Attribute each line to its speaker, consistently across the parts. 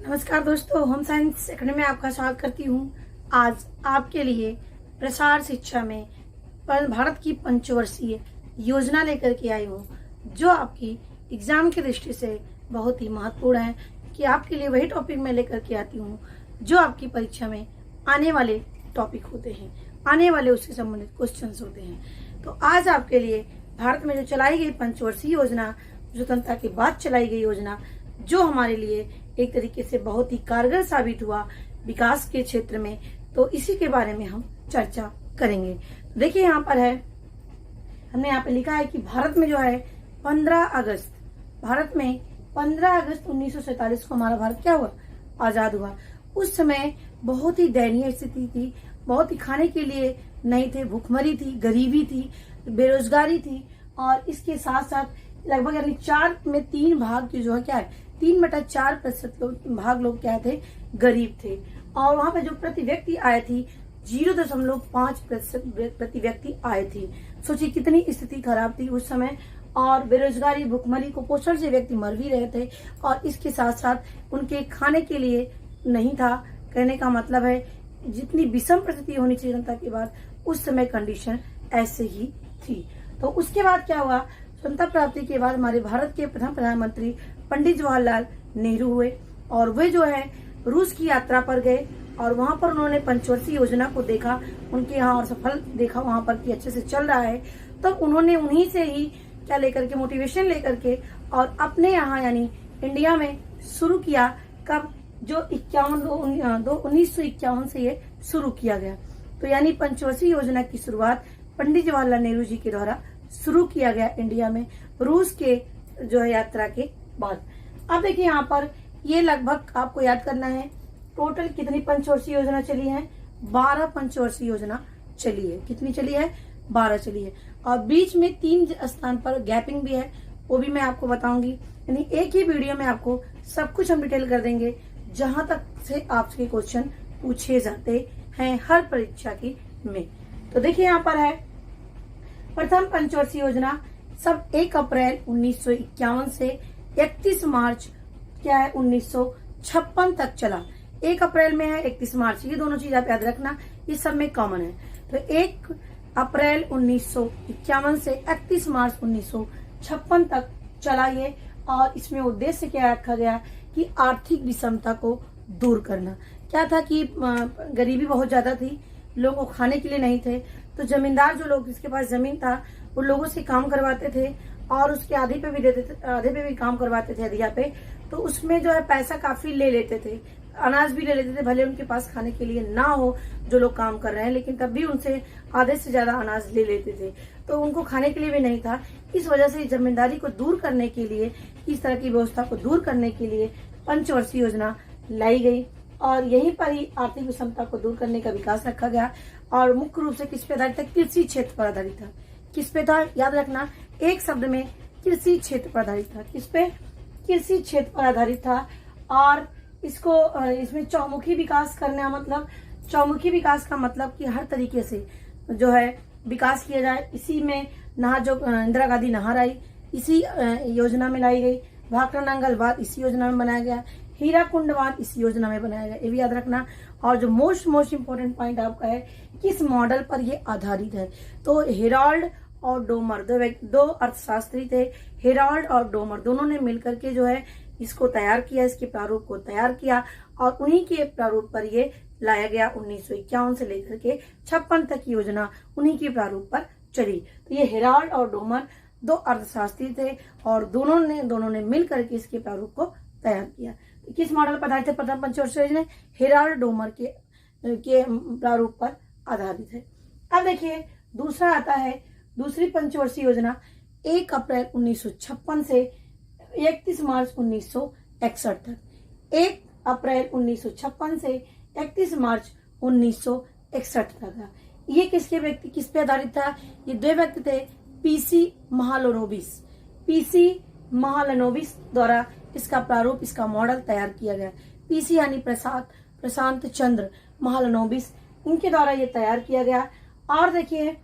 Speaker 1: नमस्कार दोस्तों, home science academy में आपका स्वागत करती हूँ। आज आपके लिए प्रसार शिक्षा में भारत की पंचवर्षीय योजना लेकर के आई हूँ, जो आपकी एग्जाम की दृष्टि से बहुत ही महत्वपूर्ण है कि आपके लिए वही टॉपिक मैं लेकर के आती हूँ जो आपकी परीक्षा में आने वाले टॉपिक होते हैं, आने वाले उससे संबंधित क्वेश्चंस होते हैं। तो आज आपके लिए भारत में जो चलाई गई पंचवर्षीय योजना, स्वतंत्रता के बाद चलाई गई योजना, जो हमारे लिए एक तरीके से बहुत ही कारगर साबित हुआ विकास के क्षेत्र में, तो इसी के बारे में हम चर्चा करेंगे। देखिए यहाँ पर है, हमने यहाँ पे लिखा है कि भारत में जो है 15 अगस्त 1947 को हमारा भारत क्या हुआ, आजाद हुआ। उस समय बहुत ही दयनीय स्थिति थी, बहुत ही खाने के लिए नहीं थे, भूखमरी थी, गरीबी थी, बेरोजगारी थी, और इसके साथ साथ लगभग यानी 4 में 3 भाग की जो है क्या है, 3/4% भाग लोग क्या थे, गरीब थे। और वहां पे जो प्रति व्यक्ति आय थी 0.5% प्रति व्यक्ति आय थी। सोचिए कितनी स्थिति खराब थी उस समय, और बेरोजगारी, भुखमरी, कुपोषण से व्यक्ति मर भी रहे थे, और इसके साथ साथ उनके खाने के लिए नहीं था। कहने का मतलब है जितनी विषम परिस्थिति होनी चाहिए जनता के बाद, उस समय कंडीशन ऐसे ही थी। तो उसके बाद क्या हुआ, स्वतंत्रता प्राप्ति के बाद हमारे भारत के प्रथम प्रधानमंत्री पंडित जवाहरलाल नेहरू हुए, और वे जो है रूस की यात्रा पर गए, और वहां पर उन्होंने पंचवर्षीय योजना को देखा उनके यहाँ, और सफल देखा वहां पर कि अच्छे से चल रहा है। तब उन्होंने उन्हीं से ही क्या लेकर के, मोटिवेशन लेकर के, और अपने यहाँ यानी इंडिया में शुरू किया। कब, जो 1951 से ये शुरू किया गया। तो यानी पंचवर्षीय योजना की शुरुआत पंडित जवाहरलाल नेहरू जी के द्वारा शुरू किया गया इंडिया में, रूस के जो है यात्रा के बाद। अब देखिए यहाँ पर ये लगभग आपको याद करना है, टोटल कितनी पंचवर्षीय योजना चली है, 12 पंचवर्षीय योजना चली है। कितनी चली है, 12 चली है। और बीच में 3 स्थान पर गैपिंग भी है, वो भी मैं आपको बताऊंगी। यानी एक ही वीडियो में आपको सब कुछ हम डिटेल कर देंगे, जहां तक से आपके क्वेश्चन पूछे जाते हैं हर परीक्षा की में। तो देखिए यहाँ पर है, प्रथम पंचवर्षीय योजना सब 1 अप्रैल 1951 से 31 मार्च क्या है 1956 तक चला। 1 अप्रैल में है, 31 मार्च, ये दोनों चीज आप याद रखना, ये सब में कॉमन है। तो 1 अप्रैल 1951 से 31 मार्च 1956 तक चला ये। और इसमें उद्देश्य क्या रखा गया कि आर्थिक विषमता को दूर करना। क्या था कि गरीबी बहुत ज्यादा थी, लोगों को खाने के लिए नहीं थे, तो जमींदार जो लोग जिसके पास जमीन था वो लोगों से काम करवाते थे, और उसके आधे पे भी देते थे, आधे पे भी काम करवाते थे अधिया पे। तो उसमें जो है पैसा काफी ले लेते थे, अनाज भी ले लेते थे, भले उनके पास खाने के लिए ना हो जो लोग काम कर रहे हैं, लेकिन तब भी उनसे आधे से ज्यादा अनाज ले लेते थे, तो उनको खाने के लिए भी नहीं था। इस वजह से जमींदारी को दूर करने के लिए, इस तरह की व्यवस्था को दूर करने के लिए पंचवर्षीय योजना लाई गई, और यहीं पर ही आर्थिक विषमता को दूर करने का विकास रखा गया। और मुख्य रूप से किस पे आधारित था, कृषि क्षेत्र पर आधारित था। किस पे था, याद रखना, एक शब्द में, कृषि क्षेत्र पर आधारित था। किस पे, कृषि क्षेत्र पर आधारित था। और इसमें चौमुखी विकास करना, मतलब चौमुखी विकास का मतलब कि हर तरीके से जो है विकास किया जाए। इसी में जो इंदिरा गांधी नहर आई, इसी योजना में लाई गई। भाखड़ा नांगल बांध इसी योजना में बनाया गया। हीराकुंड बांध इसी योजना में बनाया गया, ये भी याद रखना। और जो मोस्ट इम्पोर्टेंट पॉइंट आपका है, किस मॉडल पर ये आधारित है, तो हेराल्ड और डोमर, दो अर्थशास्त्री थे, हेराल्ड और डोमर, दोनों ने मिलकर के जो है इसको तैयार किया, इसके प्रारूप को तैयार किया, और उन्हीं के प्रारूप पर ये लाया गया। 1951 से लेकर के 56 तक योजना उन्हीं के प्रारूप पर चली। तो ये हेराल्ड और डोमर 2 अर्थशास्त्री थे, और दोनों ने मिल करके इसके प्रारूप को तैयार किया। किस मॉडल पर आधारित है प्रथम पंचवर्षीय योजना, हेराल्ड डोमर के प्रारूप पर आधारित है। अब देखिए दूसरा आता है, दूसरी पंचवर्षीय योजना 1 अप्रैल 1956 से 31 मार्च 1961 तक। 1 अप्रैल 1956 से 31 मार्च 1961 तक। ये किस पे आधारित था, ये 2 व्यक्ति थे, पीसी महालनोबिस द्वारा इसका प्रारूप, इसका मॉडल तैयार किया गया। पीसी यानी प्रशांत चंद्र महालनोबिस, इनके द्वारा ये तैयार किया गया। और देखिए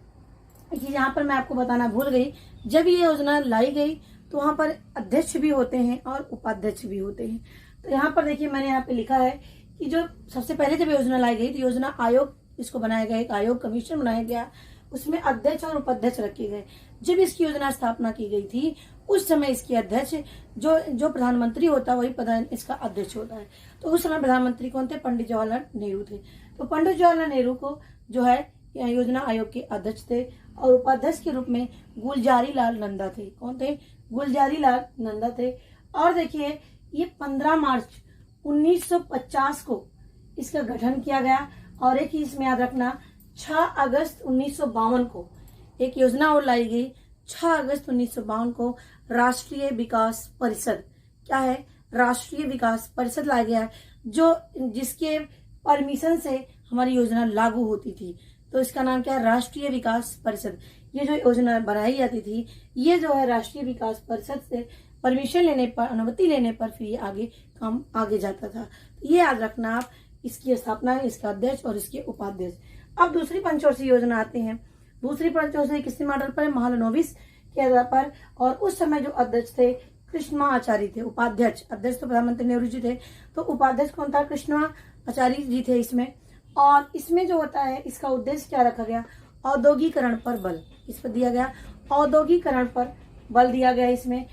Speaker 1: कि यहाँ पर मैं आपको बताना भूल गई, जब ये योजना लाई गई तो वहां पर अध्यक्ष भी होते हैं और उपाध्यक्ष भी होते हैं। तो तो यहाँ पर देखिए मैंने यहाँ पे लिखा है कि जो सबसे पहले जब योजना लाई गई तो योजना आयोग इसको बनाया गया, एक आयोग कमीशन बनाया गया, उसमें अध्यक्ष और उपाध्यक्ष रखे गए। जब इसकी योजना स्थापना की गई थी उस समय इसके अध्यक्ष जो प्रधानमंत्री होता है वही प्रधान इसका अध्यक्ष होता है। तो उस समय प्रधानमंत्री कौन थे? पंडित जवाहरलाल नेहरू थे। तो पंडित जवाहरलाल नेहरू को जो है योजना आयोग के अध्यक्ष थे और उपाध्यक्ष के रूप में गुलजारी लाल नंदा थे। कौन थे? गुलजारी लाल नंदा थे। और देखिए ये 15 मार्च 1950 को इसका गठन किया गया। और एक ही इसमें याद रखना 6 अगस्त 1952 को एक योजना और लाई गई। 6 अगस्त 1952 को राष्ट्रीय विकास परिषद, क्या है? राष्ट्रीय विकास परिषद लाया गया है, जो जिसके परमिशन से हमारी योजना लागू होती थी। तो इसका नाम क्या है? राष्ट्रीय विकास परिषद। ये जो योजना बनाई जाती थी ये जो है राष्ट्रीय विकास परिषद से परमिशन लेने पर, अनुमति लेने पर फिर ये काम आगे जाता था। ये याद रखना आप, इसकी स्थापना है, इसका अध्यक्ष और इसके उपाध्यक्ष। अब दूसरी पंचवर्षीय योजना आते हैं। दूसरी पंचवर्षीय किसके मॉडल पर है? महालनोबिस के आधार पर। और उस समय जो अध्यक्ष थे कृष्णा आचार्य थे। उपाध्यक्ष, अध्यक्ष तो प्रधानमंत्री नेहरू जी थे, तो उपाध्यक्ष कौन था? कृष्णा आचार्य जी थे इसमें। और इसमें जो होता है इसका उद्देश्य क्या रखा गया? औद्योगिकरण पर बल। इस पर दिया गया औद्योगिकरण पर बल दिया गया। इसमें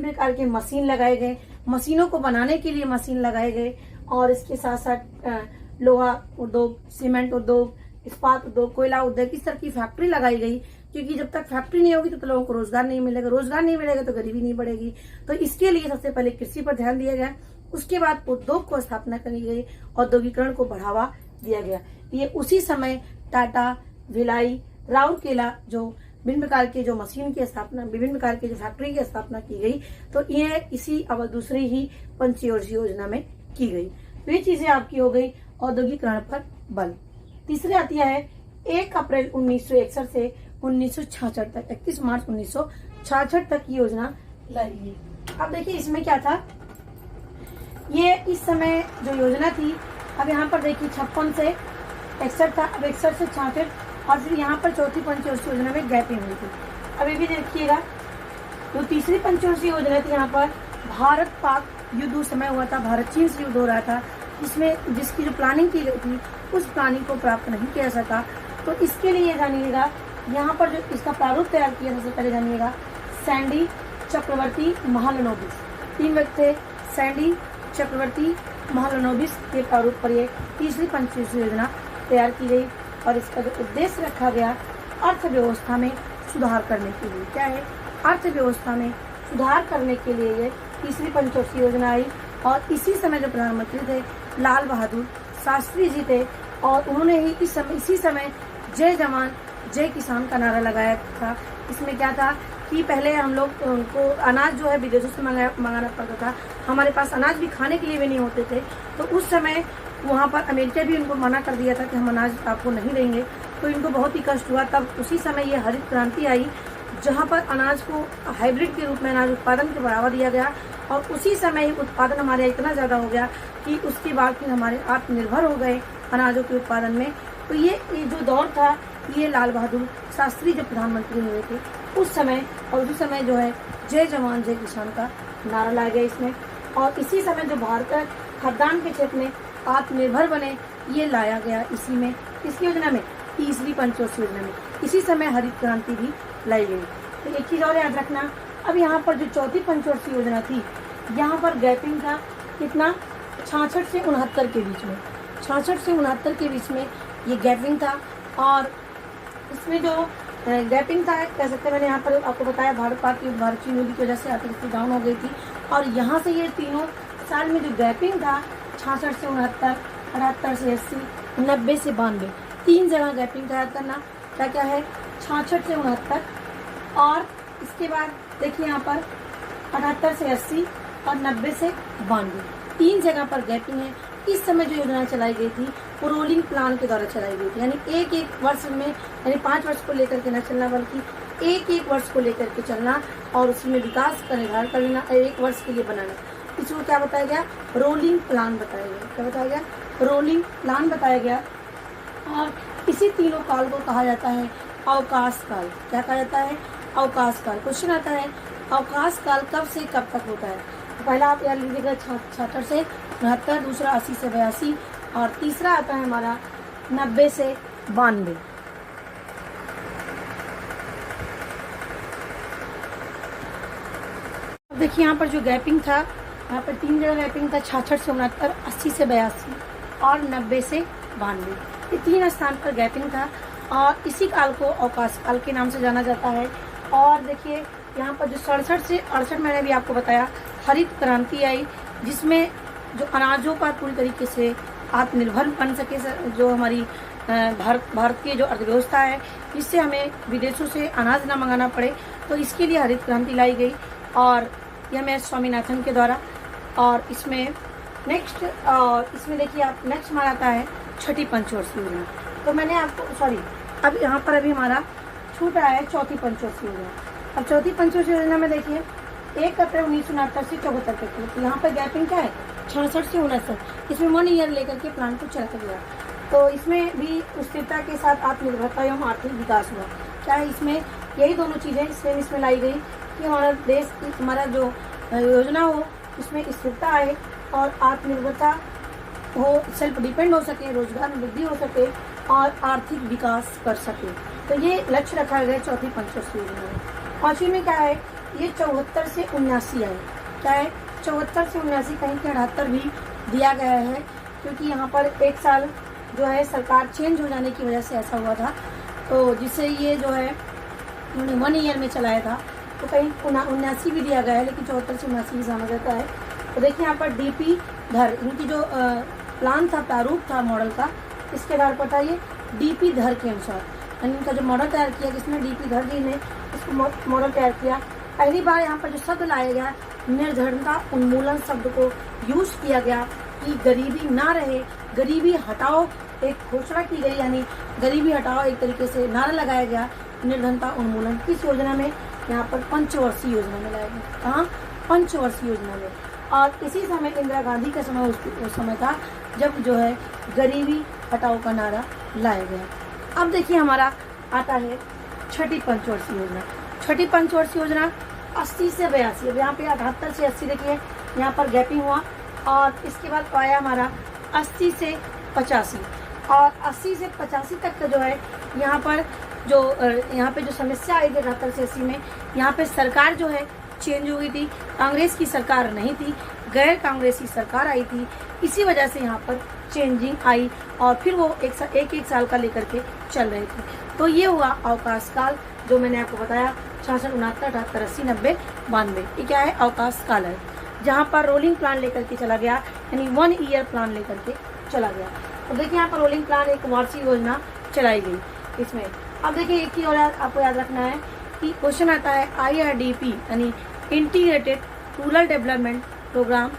Speaker 1: प्रकार के मशीन लगाए गए, मशीनों को बनाने के लिए मशीन लगाए गए। और इसके साथ साथ लोहा उद्योग, सीमेंट उद्योग, इस्पात उद्योग, कोयला उद्योग, इस तरह की फैक्ट्री लगाई गई। क्योंकि जब तक फैक्ट्री नहीं होगी तो लोगों को रोजगार नहीं मिलेगा, रोजगार नहीं मिलेगा तो गरीबी नहीं बढ़ेगी। तो इसके लिए सबसे पहले कृषि पर ध्यान दिया गया। उसके बाद उद्योग को स्थापना करी गई, औद्योगिकरण को बढ़ावा दिया गया। ये उसी समय टाटा, भिलाई, राउरकेला जो विभिन्न प्रकार के जो मशीन की स्थापना, विभिन्न प्रकार के जो फैक्ट्री की स्थापना की गई, तो ये इसी अब दूसरी ही पंचवर्षीय योजना में की गई। तो ये चीजें आपकी हो गई औद्योगिकरण पर बल। तीसरी आती है 1 अप्रैल 1961 से 1966 तक, 31 मार्च 1966 तक की योजना लाई गई। अब देखिए इसमें क्या था, ये इस समय जो योजना थी, अब यहाँ पर देखिए 56 से 61 था, अब 61 से 66, और फिर यहाँ पर चौथी पंचवर्षीय योजना में गैपिंग हुई थी। अब ये भी देखिएगा, तो तीसरी पंचवर्षीय योजना थी यहाँ पर भारत पाक युद्ध उस समय हुआ था, भारत चीन से युद्ध हो रहा था, इसमें जिसकी जो प्लानिंग की गई थी उस प्लानिंग को प्राप्त नहीं किया सका। तो इसके लिए जानिएगा यहाँ पर जो इसका प्रारूप तैयार किया, सबसे पहले जानिएगा सैंडी, चक्रवर्ती, महालनोबिस, 3 व्यक्ति थे, सैंडी, चक्रवर्ती, महालनोबिस के प्रारूप पर ये तीसरी पंचवर्षीय योजना तैयार की गई। और इसका जो उद्देश्य रखा गया अर्थव्यवस्था में सुधार करने के लिए, क्या है? अर्थव्यवस्था में सुधार करने के लिए ये तीसरी पंचवर्षीय योजना आई। और इसी समय जो प्रधानमंत्री थे लाल बहादुर शास्त्री जी थे, और उन्होंने ही इसी समय जय जवान जय किसान का नारा लगाया था। इसमें क्या था कि पहले हम लोग को अनाज जो है विदेशों से मंगाना पड़ता था, हमारे पास अनाज भी खाने के लिए भी नहीं होते थे। तो उस समय वहाँ पर अमेरिका भी उनको मना कर दिया था कि हम अनाज आपको नहीं देंगे, तो इनको बहुत ही कष्ट हुआ। तब उसी समय ये हरित क्रांति आई, जहाँ पर अनाज को हाइब्रिड के रूप में अनाज उत्पादन को बढ़ावा दिया गया। और उसी समय ही उत्पादन हमारे इतना ज़्यादा हो गया कि उसके बाद फिर हमारे आत्मनिर्भर हो गए अनाजों के उत्पादन में। तो ये जो दौर था, ये लाल बहादुर शास्त्री जब प्रधानमंत्री हुए थे उस समय, और उसी समय जो है जय जवान जय किसान का नारा लाया गया इसमें। और इसी समय जो भारत खाद्यान्न के क्षेत्र में आत्मनिर्भर बने, ये लाया गया इसी में, इस योजना में, तीसरी पंचवर्षीय योजना में। इसी समय हरित क्रांति भी लाई गई। तो एक चीज और याद रखना, अब यहाँ पर जो चौथी पंचवर्षीय योजना थी, यहाँ पर गैपिंग था कितना? 66 से 69 के बीच में, 66 से 69 के बीच में ये गैपिंग था। और इसमें जो गैपिंग था, कह सकते हैं, मैंने यहाँ पर आपको बताया भारत पाक युद्ध, भारत चीन युद्ध की वजह से आर्थिक स्थिति डाउन हो गई थी। और यहाँ से ये तीनों साल में जो गैपिंग था 66 से 69, 78 से 80, 90 से 92, 3 जगह गैपिंग तैयार करना। क्या क्या है? 66 से 69, और इसके बाद देखिए यहाँ पर 78 से 80 और 90 से 92, 3 जगह पर गैपिंग है। इस समय जो योजना चलाई गई थी वो रोलिंग प्लान के द्वारा चलाई गई थी, यानी एक वर्ष में, यानी 5 वर्ष को लेकर के न चलना, बल्कि एक वर्ष को लेकर के चलना और उसमें विकास का निर्धारण कर लेना, 1 वर्ष के लिए बनाना। इसको क्या बताया गया? रोलिंग प्लान बताया गया। क्या बताया गया? रोलिंग प्लान बताया गया। और इसी तीनों काल को कहा जाता है अवकाश काल। क्या कहा जाता है? अवकाश काल। क्वेश्चन आता है अवकाश काल कब से कब तक होता है? पहला आप याद लीजिएगा 66 से 69, दूसरा 80 से 82 और तीसरा आता है हमारा 90 से 92। अब देखिए यहाँ पर जो गैपिंग था, यहाँ पर 3 जगह गैपिंग था, 66 से 69, 80 से 82 और 90 से 92। ये 3 स्थान पर गैपिंग था और इसी काल को अवकाश काल के नाम से जाना जाता है। और देखिए यहाँ पर जो 67 से 68 मैंने भी आपको बताया हरित क्रांति आई, जिसमें जो अनाजों पर पूरी तरीके से आत्मनिर्भर बन सके, जो हमारी भारत की जो अर्थव्यवस्था है, इससे हमें विदेशों से अनाज ना मंगाना पड़े, तो इसके लिए हरित क्रांति लाई गई और यह मैं स्वामीनाथन के द्वारा। और इसमें नेक्स्ट इसमें देखिए आप नेक्स्ट हमारा आता है छठी पंचवर्षीय योजना। तो मैंने आपको अब यहाँ पर अभी हमारा छूट रहा है चौथी पंचवर्षीय योजना। अब चौथी पंचवर्षीय योजना में देखिए 1 अप्रैल 1969 से 74 तक की। तो यहाँ पर गैपिंग क्या है 66 से 69, इसमें 1 ईयर लेकर के प्लान को चलाया गया। तो इसमें भी स्थिरता के साथ आत्मनिर्भरता एवं आर्थिक विकास हुआ। क्या है इसमें यही दोनों चीज़ें सेम इसमें लाई गई कि हमारा देश हमारा जो योजना हो इसमें स्थिरता आए और आत्मनिर्भरता हो, सेल्फ डिपेंड हो सके, रोजगार में वृद्धि हो सके और आर्थिक विकास कर सके। तो ये लक्ष्य रखा गया चौथी पंचवर्षीय योजना में। 5वीं में क्या है ये 74 से 79 है। क्या है 74 से 79, कहीं 78 भी दिया गया है, क्योंकि यहाँ पर एक साल जो है सरकार चेंज हो जाने की वजह से ऐसा हुआ था, तो जिससे ये जो है उन्होंने 1 ईयर में चलाया था। तो कहीं 79 भी दिया गया है, लेकिन 74 से 79 भी जाना जाता है। तो देखिए यहाँ पर डीपी धर, इनकी जो प्लान था, प्रारूप था मॉडल का, इसके आधार पर था ये डीपी धर के अनुसार, यानी इनका जो मॉडल तैयार किया, जिसमें डीपी धर जी ने इसको मॉडल तैयार किया। पहली बार यहाँ पर जो शब्द लाया गया निर्धनता उन्मूलन शब्द को यूज किया गया कि गरीबी ना रहे, गरीबी हटाओ, एक घोषणा की गई, यानी गरीबी हटाओ एक तरीके से नारा लगाया गया निर्धनता उन्मूलन। किस योजना में? यहाँ पर पंचवर्षीय योजना में लाया गया। कहाँ? पंचवर्षीय योजना में। और इसी समय इंदिरा गांधी का समय उस समय था जब जो है गरीबी हटाओ का नारा लाया गया। अब देखिए हमारा आता है छठी पंचवर्षीय योजना। छठी पंचवर्षीय योजना 80 से 82। अब यहाँ पे 78 से 80 देखिए यहाँ पर गैपिंग हुआ और इसके बाद आया हमारा 80 से 85 और 80 से 85 तक का जो है यहाँ पे जो समस्या आई थी 78 से 80 में, यहाँ पे सरकार जो है चेंज हो गई थी। कांग्रेस की सरकार नहीं थी, गैर कांग्रेसी सरकार आई थी। इसी वजह से यहाँ पर चेंजिंग आई और फिर वो एक साल का लेकर के चल रहे थे। तो ये हुआ अवकाश काल, जो मैंने आपको बताया 66, 69, 78, 80, 90, 92। ये क्या है? अवकाश काल है, जहाँ पर रोलिंग प्लान लेकर के चला गया, यानी 1 ईयर प्लान लेकर के चला गया। तो देखिए यहाँ पर रोलिंग प्लान एक वार्षिक योजना चलाई गई इसमें। अब देखिए एक ही और आपको याद रखना है कि क्वेश्चन आता है IRDP यानी integrated rural development program,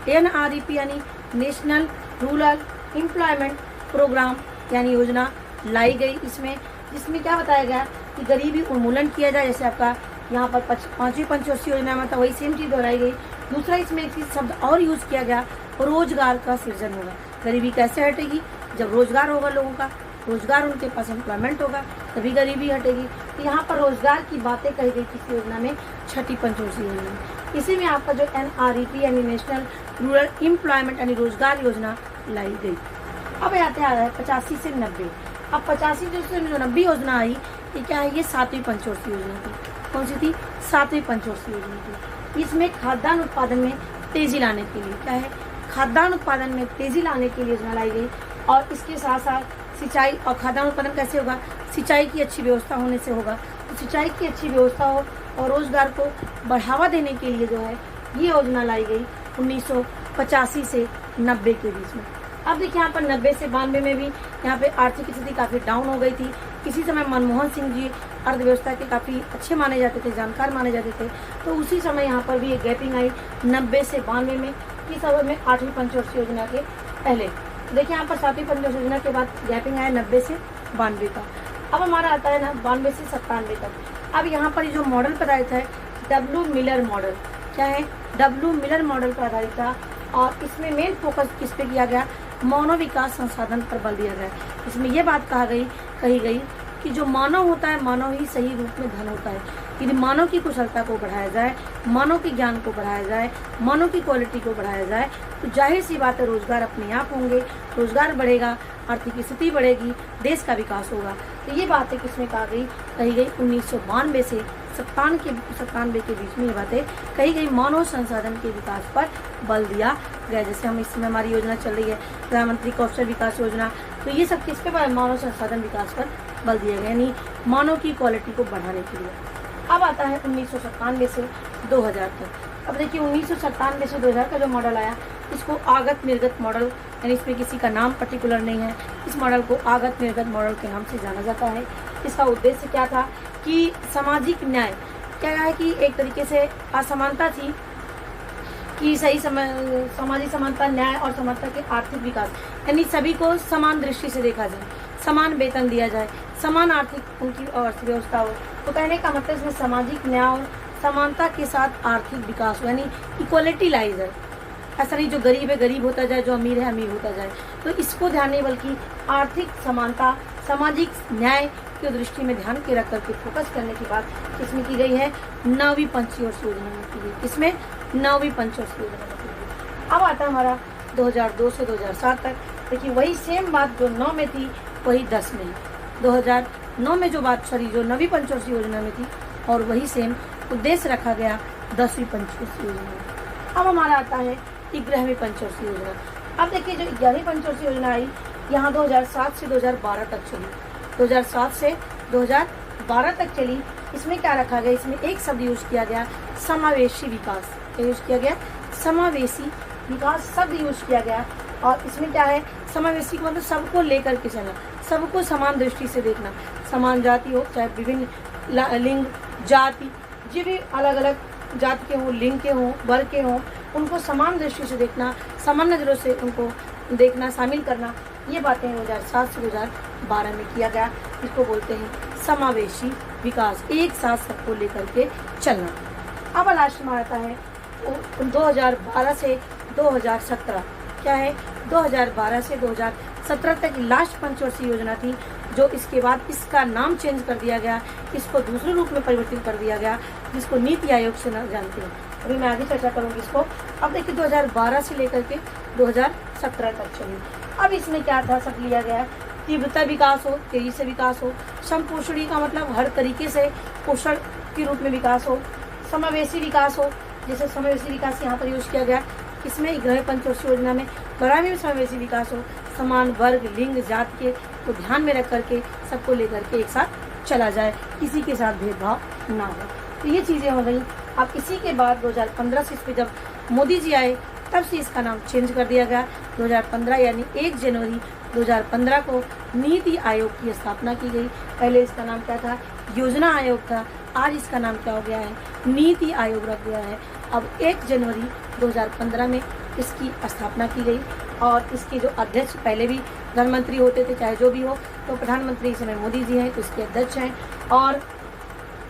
Speaker 1: NREP यानी नेशनल रूरल एम्प्लॉयमेंट प्रोग्राम यानी योजना लाई गई इसमें, जिसमें क्या बताया गया कि गरीबी उन्मूलन किया जाए। जैसे आपका यहाँ पर 5वीं पंचवर्षीय योजना में था, वही सेम चीज़ दोहराई गई। दूसरा इसमें एक चीज शब्द और यूज किया गया, रोजगार का सृजन होगा। गरीबी कैसे हटेगी? जब रोजगार होगा लोगों का, रोजगार उनके पास एम्प्लॉयमेंट होगा, तभी गरीबी हटेगी। तो यहाँ पर रोजगार की बातें कही गई किस योजना में? छठी पंचवर्षीय योजना में। इसी में आपका जो NREP यानी नेशनल रूरल एम्प्लॉयमेंट यानी रोजगार योजना लाई गई। अब आते आ रहा है 85 से 90। अब 85 से जो 90 योजना आई, ये क्या है? ये 7वीं पंचवर्षीय योजना थी। कौन सी थी? 7वीं पंचवर्षीय योजना थी। इसमें खाद्यान्न उत्पादन में तेजी लाने के लिए, क्या है? खाद्यान्न उत्पादन में तेजी लाने के लिए योजना लाई गई। और इसके साथ साथ सिंचाई और खाद्यान्न उत्पादन कैसे होगा? सिंचाई की अच्छी व्यवस्था होने से होगा। तो सिंचाई की अच्छी व्यवस्था हो और रोजगार को बढ़ावा देने के लिए जो है ये योजना लाई गई 1985 से 90 के बीच में। अब देखिए यहाँ पर 90 से 92 में भी यहाँ पे आर्थिक स्थिति काफ़ी डाउन हो गई थी। इसी समय मनमोहन सिंह जी अर्थव्यवस्था के काफ़ी अच्छे माने जाते थे, जानकार माने जाते थे। तो उसी समय यहाँ पर भी एक गैपिंग आई 90 से 92 में, इस समय में 8वीं पंचवर्षीय योजना के पहले। देखिए यहाँ पर 7वीं पंचवर्षीय योजना के बाद गैपिंग आया 90 से 92 का। अब हमारा आता है ना 92 से 97 तक। अब यहाँ पर जो मॉडल पर आधारित है W मिलर मॉडल, क्या है? W मिलर मॉडल पर आधारित था और इसमें मेन फोकस किस पे किया गया? मानव विकास संसाधन पर बल दिया गया। इसमें यह बात कही गई कि जो मानव होता है, मानव ही सही रूप में धन होता है। यदि मानव की कुशलता को बढ़ाया जाए, मानव के ज्ञान को बढ़ाया जाए, मानव की क्वालिटी को बढ़ाया जाए, तो जाहिर सी बात है रोजगार अपने आप होंगे, रोजगार बढ़ेगा, आर्थिक स्थिति बढ़ेगी, देश का विकास होगा। तो ये बातें किसमें कही गई 1992 से 97 के बीच में ये बातें कही गई। मानव संसाधन के विकास पर बल दिया गया। जैसे हम इस समय हमारी योजना चल रही है प्रधानमंत्री कौशल विकास योजना, तो ये सब किसके पर, मानव संसाधन विकास पर बल दिया गया, यानी मानव की क्वालिटी को बढ़ाने के लिए। अब आता है 1997 से 2000 तक। अब देखिए 1997 से 2000 का जो मॉडल आया, इसको आगत निर्गत मॉडल, यानी इसमें किसी का नाम पर्टिकुलर नहीं है, इस मॉडल को आगत निर्गत मॉडल के नाम से जाना जाता है। इसका उद्देश्य क्या था कि सामाजिक न्याय, क्या है कि एक तरीके से असमानता थी कि सही समय सामाजिक समानता, न्याय और समानता के आर्थिक विकास, यानी सभी को समान दृष्टि से देखा जाए, समान वेतन दिया जाए, समान आर्थिक उनकी अर्थव्यवस्था हो। तो कहने का मतलब इसमें सामाजिक न्याय और समानता के साथ आर्थिक विकास हो, यानी इक्वलिटी लाइज है। ऐसा नहीं जो गरीब है गरीब होता जाए, जो अमीर है अमीर होता जाए, तो इसको ध्यान नहीं, बल्कि आर्थिक समानता, सामाजिक न्याय की दृष्टि में ध्यान के रख करके फोकस करने की बात किसमें की गई है, 9वीं पंचवर्षीय योजना में की गई। इसमें 9वीं पंचवर्षीय योजना में की गई। अब आता है हमारा 2002 से 2007 तक। देखिए वही सेम बात जो 9 में थी वही 10 में है। 2009 में जो बात जो 9वीं पंचवर्षीय योजना में थी, और वही सेम उद्देश्य रखा गया 10वीं पंचवर्षीय योजना में। अब हमारा आता है 11वीं पंचवर्षीय योजना। अब देखिए जो 11वीं पंचवर्षीय योजना आई, यहाँ 2007 से 2012 तक चली, 2007 से 2012 तक चली। इसमें क्या रखा गया, इसमें एक शब्द यूज किया गया, समावेशी विकास। क्या यूज किया गया, समावेशी विकास शब्द यूज किया गया। और इसमें क्या है, समावेशी का मतलब सबको लेकर के चलना, सबको समान दृष्टि से देखना, समान जाति हो चाहे विभिन्न लिंग जाति, जो भी अलग अलग जाति के हों, लिंग के हों, वर्ग के हों, उनको समान दृष्टि से देखना, समान नजरों से उनको देखना, शामिल करना। ये बातें 2007 से 2012 में किया गया। इसको बोलते हैं समावेशी विकास, एक साथ सबको लेकर के चलना। अब लास्ट में आता है 2012 से 2017। क्या है, 2012 से 2017 तक लास्ट पंचवर्षीय योजना थी, जो इसके बाद इसका नाम चेंज कर दिया गया, इसको दूसरे रूप में परिवर्तित कर दिया गया, जिसको नीति आयोग से जानते हैं। अभी मैं आगे चर्चा करूंगी इसको। अब देखिए 2012 से लेकर के 2017 तक चली। अब इसमें क्या था, सब लिया गया, तीव्रता विकास हो, तेजी से विकास हो, समपोषणी का मतलब हर तरीके से पोषण के रूप में विकास हो, समावेशी विकास हो, जैसे समावेशी विकास यहाँ पर यूज किया गया। इसमें 11वीं पंचवर्षीय योजना में बराबर में समावेशी विकास हो, समान वर्ग लिंग जाति के को ध्यान में रख करके सबको लेकर के एक साथ चला जाए, किसी के साथ भेदभाव ना हो। तो ये चीज़ें हो गई। अब इसी के बाद 2015 से इस पर जब मोदी जी आए, तब से इसका नाम चेंज कर दिया गया। 2015 यानी 1 जनवरी 2015 को नीति आयोग की स्थापना की गई। पहले इसका नाम क्या था, योजना आयोग था, आज इसका नाम क्या हो गया है, नीति आयोग रख गया है। अब 1 जनवरी 2015 में इसकी स्थापना की गई, और इसके जो अध्यक्ष पहले भी प्रधानमंत्री होते थे, चाहे जो भी हो, तो प्रधानमंत्री इस समय मोदी जी हैं, तो इसके अध्यक्ष हैं। और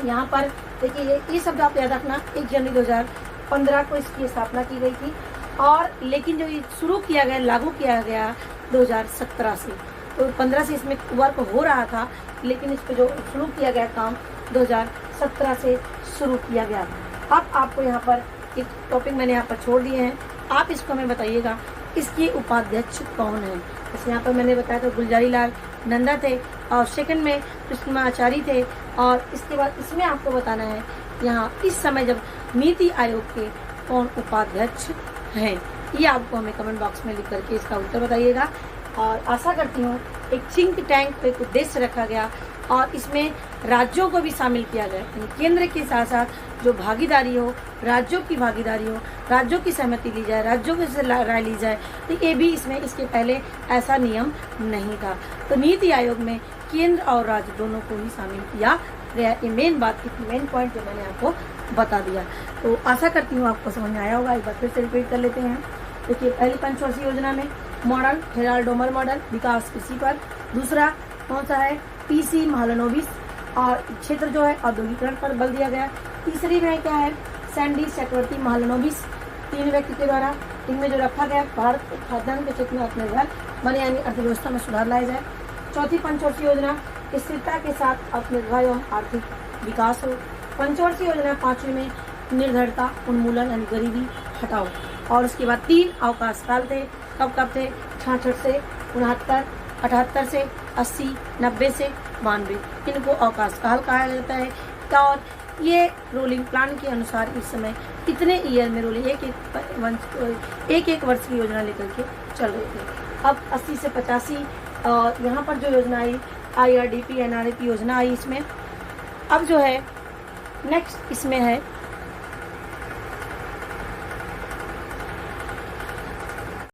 Speaker 1: यहाँ पर देखिए ये शब्द आप याद रखना, 1 जनवरी 2015 को इसकी स्थापना की गई थी, और लेकिन जो ये शुरू किया गया, लागू किया गया 2017 से, तो 15 से इसमें वर्क हो रहा था, लेकिन इस पर जो शुरू किया गया काम 2017 से शुरू किया गया। अब आपको यहाँ पर एक टॉपिक मैंने यहाँ पर छोड़ दिए हैं, आप इसको हमें बताइएगा, इसके उपाध्यक्ष कौन है। जैसे यहाँ पर मैंने बताया तो गुलजारी लाल नंदा थे, और सेकंड में कृष्ण आचार्य थे, और इसके बाद इसमें आपको बताना है यहाँ इस समय जब नीति आयोग के कौन उपाध्यक्ष हैं, ये आपको हमें कमेंट बॉक्स में लिख करके इसका उत्तर बताइएगा। और आशा करती हूँ एक थिंक टैंक को एक उद्देश्य रखा गया, और इसमें राज्यों को भी शामिल किया गया, केंद्र के साथ साथ जो भागीदारी हो, राज्यों की भागीदारी हो, राज्यों की सहमति ली जाए, राज्यों की राय ली जाए, तो ये भी इसमें इसके पहले ऐसा नियम नहीं था। तो नीति आयोग में केंद्र और राज्य दोनों को ही शामिल किया गया। ये मेन बात, मेन पॉइंट जो मैंने आपको बता दिया। तो आशा करती हूँ आपको समझ में आया होगा। एक बार फिर से रिपीट कर लेते हैं। देखिए पहली पंचवर्षीय योजना में मॉडल हेराल्ड डोमर मॉडल, विकास कृषि पर। दूसरा कौन सा है, पीसी महालनोबिस, और क्षेत्र जो है औद्योगिकरण पर बल दिया गया। तीसरी में क्या है, सैंडी चक्रवर्ती महालनोबिस, 3 व्यक्ति के द्वारा। इनमें जो रखा गया, भारत खाद्यान्न के क्षेत्र में आत्मनिर्भर बने, यानी अर्थव्यवस्था में सुधार लाया जाए। चौथी पंचवर्षीय योजना, स्थिरता के साथ आत्मनिर्भर एवं आर्थिक विकास हो। पंचवर्षीय योजना 5वीं में निर्धनता उन्मूलन यानी गरीबी हटाओ। और उसके बाद 3 अवकाश काल थे, कब कब थे, 66 से 69, 78 से 80, 90 से 92, इनको अवकाश काल कहा जाता है। और ये रोलिंग प्लान के अनुसार इस समय कितने ईयर में रोलिंग एक वर्ष की योजना लेकर के चल रही थी। अब 80 से 85 यहाँ पर जो योजना आई IRDP NREP योजना आई इसमें। अब जो है नेक्स्ट इसमें है